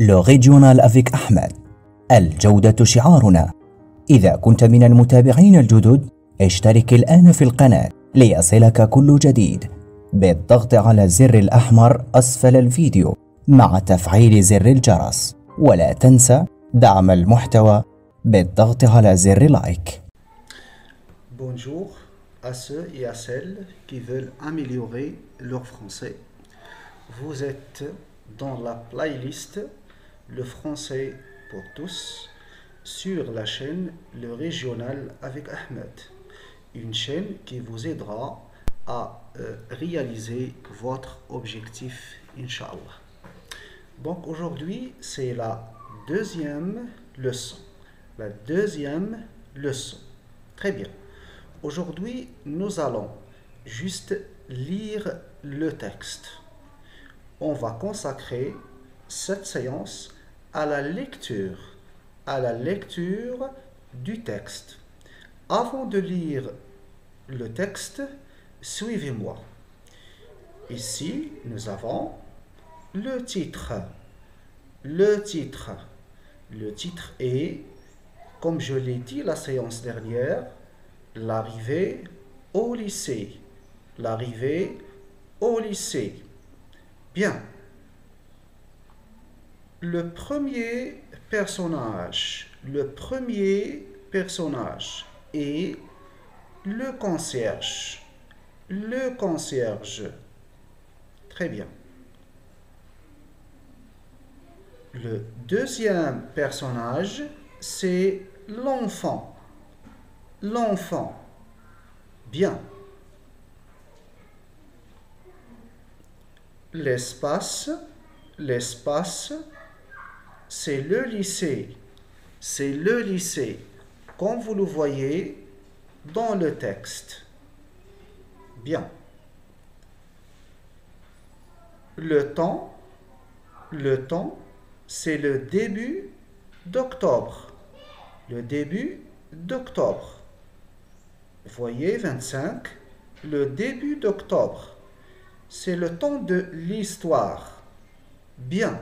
Le Régional avec Ahmed. الجودة شعارنا. إذا كنت من المتابعين الجدد اشترك الآن في القناة ليصلك كل جديد بالضغط على الزر الأحمر أسفل الفيديو مع تفعيل زر الجرس، ولا تنسى دعم المحتوى بالضغط على زر لايك. Bonjour à ceux et à celles qui veulent améliorer leur français. Vous êtes dans la playlist Le français pour tous sur la chaîne Le Régional avec Ahmed, une chaîne qui vous aidera à réaliser votre objectif, Inch'Allah. Donc aujourd'hui, c'est la deuxième leçon. La deuxième leçon. Très bien. Aujourd'hui, nous allons juste lire le texte. On va consacrer cette séance à la lecture du texte. Avant de lire le texte, suivez-moi. Ici, nous avons le titre. Le titre est, comme je l'ai dit la séance dernière, l'arrivée au lycée. L'arrivée au lycée. Bien. Le premier personnage est le concierge. Le concierge. Très bien. Le deuxième personnage, c'est l'enfant. L'enfant. Bien. L'espace, c'est le lycée. C'est le lycée, comme vous le voyez dans le texte. Bien. Le temps, c'est le début d'octobre. Le début d'octobre. Voyez 25, le début d'octobre. C'est le temps de l'histoire. Bien.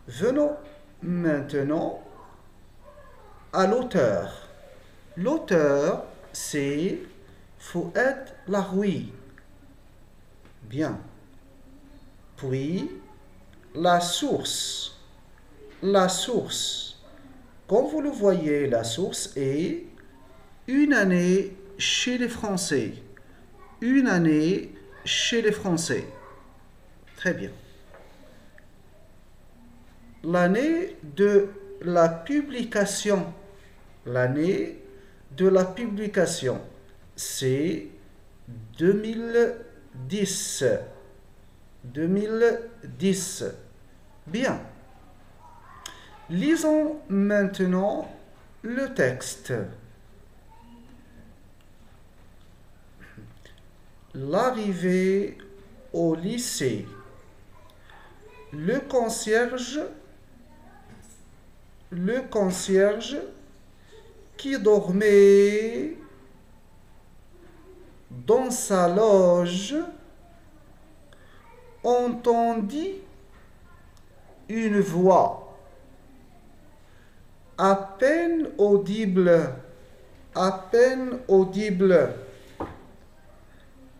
Venons maintenant à l'auteur. L'auteur, c'est Fouad Lahoui. Bien. Puis, la source. La source. Comme vous le voyez, la source est une année chez les Français. Une année chez les Français. Très bien. L'année de la publication. L'année de la publication, c'est 2010. 2010. Bien. Lisons maintenant le texte. L'arrivée au lycée. Le concierge qui dormait dans sa loge entendit une voix à peine audible.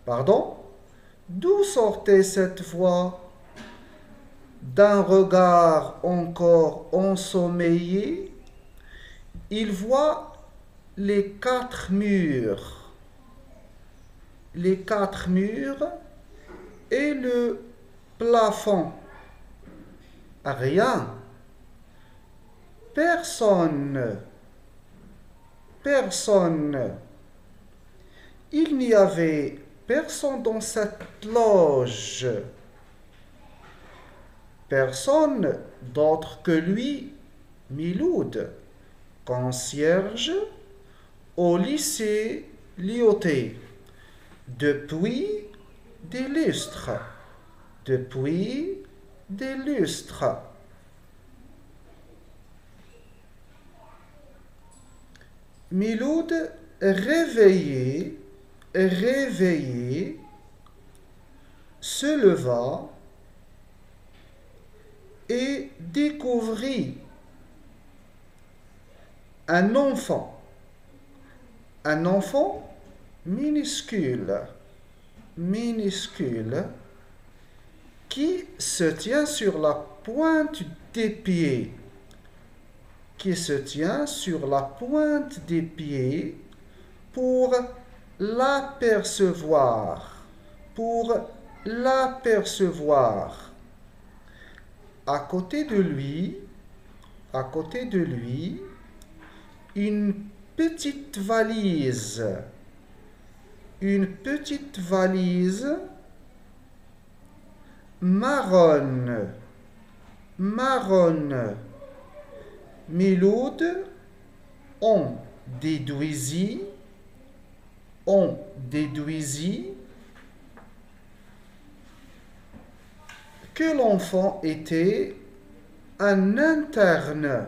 Pardon? D'où sortait cette voix? D'un regard encore ensommeillé, il voit les quatre murs et le plafond. Rien. Personne. Il n'y avait personne dans cette loge. Personne d'autre que lui, Miloud, concierge au lycée Lyautey, depuis des lustres. Miloud réveillé, se leva et découvrit un enfant minuscule, qui se tient sur la pointe des pieds, pour l'apercevoir, À côté de lui, une petite valise marronne. Miloud en déduisit que l'enfant était un interne.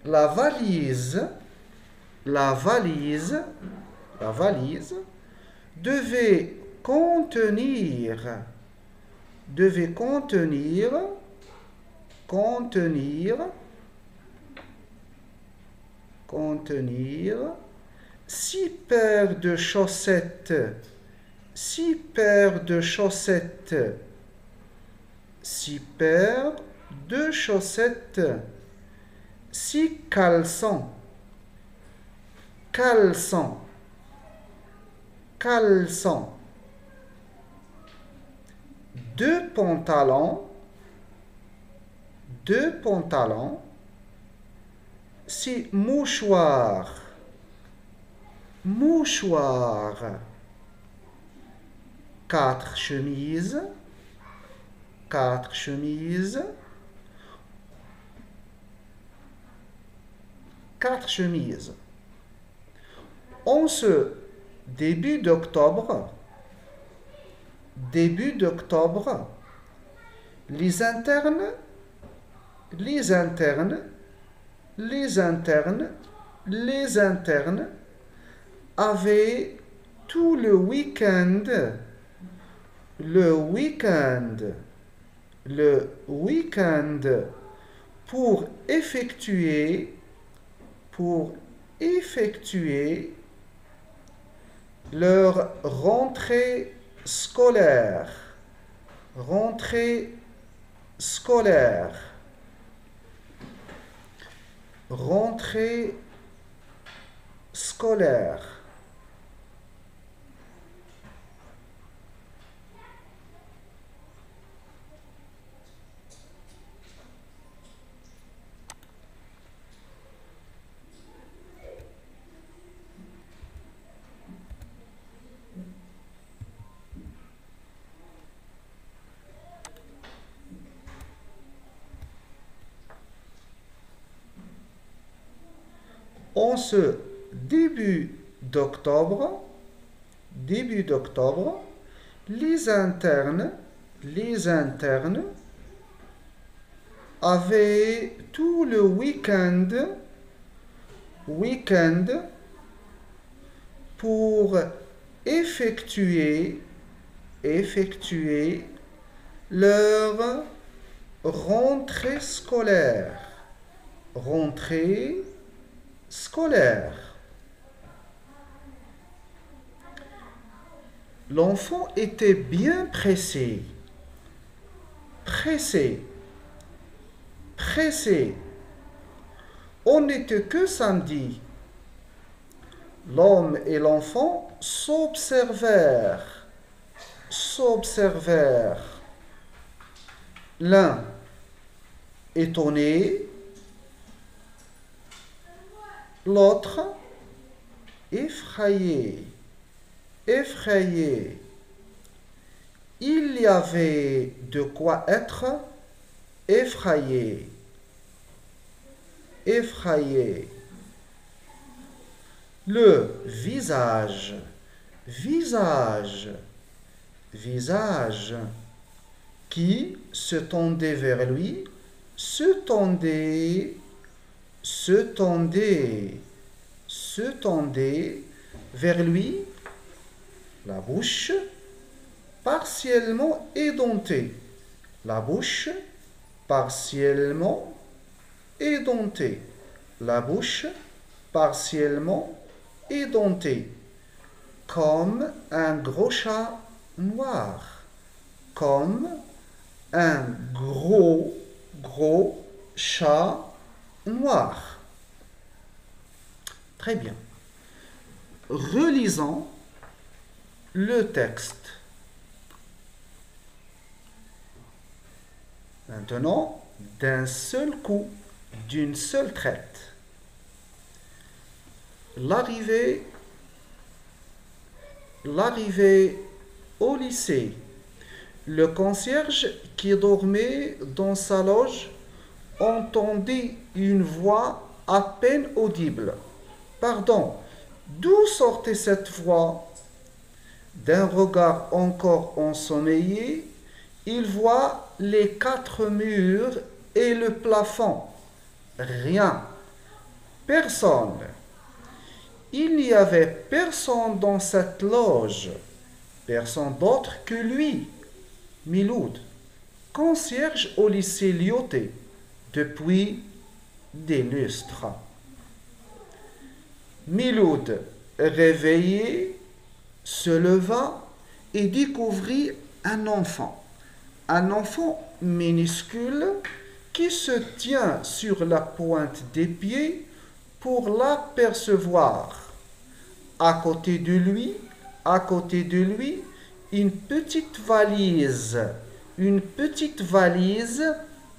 La valise devait contenir 6 paires de chaussettes, 6 paires de chaussettes, 6 caleçons, 2 pantalons, 6 mouchoirs, 4 chemises, 4 chemises. En ce début d'octobre, les internes avaient tout le week-end pour effectuer leur rentrée scolaire. En ce début d'octobre, les internes avaient tout le week-end pour effectuer leur rentrée scolaire. L'enfant était bien pressé. On n'était que samedi. L'homme et l'enfant s'observèrent. L'un étonné, l'autre effrayé. Il y avait de quoi être effrayé. Le visage qui se tendait vers lui se tendait, se tendait, se tendait vers lui, la bouche partiellement édentée, la bouche partiellement édentée, la bouche partiellement édentée, comme un gros chat noir, comme un gros chat noir. Très bien. Relisons le texte. Maintenant, d'un seul coup, d'une seule traite. L'arrivée au lycée. Le concierge qui dormait dans sa loge entendit une voix à peine audible. Pardon, d'où sortait cette voix? D'un regard encore ensommeillé, il voit les 4 murs et le plafond. Rien. Personne. Il n'y avait personne dans cette loge. Personne d'autre que lui. Miloud, concierge au lycée Lyoté depuis des lustres. Miloud, réveillé, se leva et découvrit un enfant minuscule qui se tient sur la pointe des pieds pour l'apercevoir. À côté de lui, une petite valise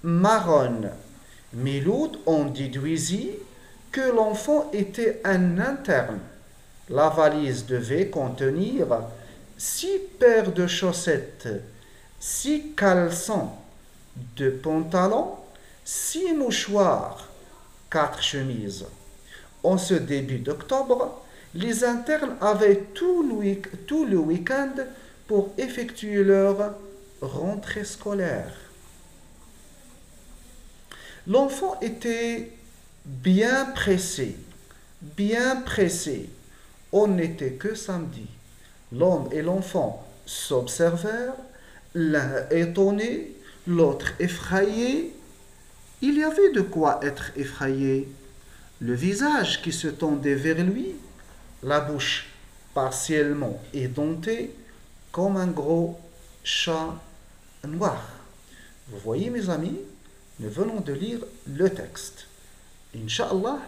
marron. Miloud en déduisit que l'enfant était un interne. La valise devait contenir 6 paires de chaussettes, 6 caleçons, 2 pantalons, 6 mouchoirs, 4 chemises. En ce début d'octobre, les internes avaient tout le week-end pour effectuer leur rentrée scolaire. L'enfant était bien pressé. On n'était que samedi. L'homme et l'enfant s'observèrent, l'un étonné, l'autre effrayé. Il y avait de quoi être effrayé. Le visage qui se tendait vers lui, la bouche partiellement édentée, comme un gros chat noir. Vous voyez, mes amis, nous venons de lire le texte. Inch'Allah,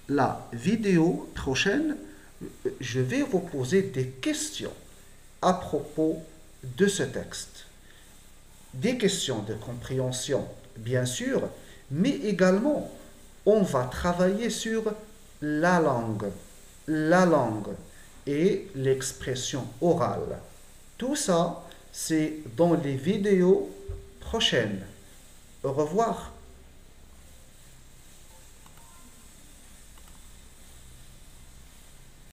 la vidéo prochaine, je vais vous poser des questions à propos de ce texte. Des questions de compréhension, bien sûr, mais également, on va travailler sur la langue et l'expression orale. Tout ça, c'est dans les vidéos prochaines. Au revoir.